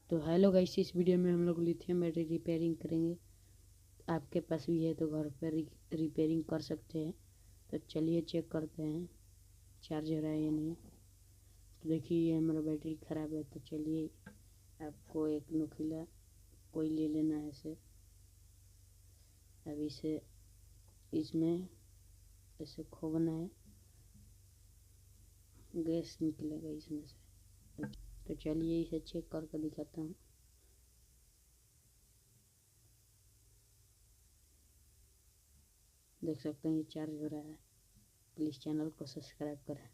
तो hello guys, इस video में हम लोग लिथियम बैटरी रिपेयरिंग करेंगे। आपके पास भी है तो घर पर रिपेयरिंग कर सकते हैं। तो चलिए चेक करते हैं चार्ज हो रहा है या नहीं। तो देखिए ये हमारा बैटरी ख़राब है। तो चलिए आपको एक नुकीला कोई ले लेना है इसे। अब इसे इसमें ऐसे खोलना है, गैस निकलेगा इसमें से। तो चलिए इसे चेक करके दिखाता हूँ। देख सकते हैं ये चार्ज हो रहा है। प्लीज़ चैनल को सब्सक्राइब करें।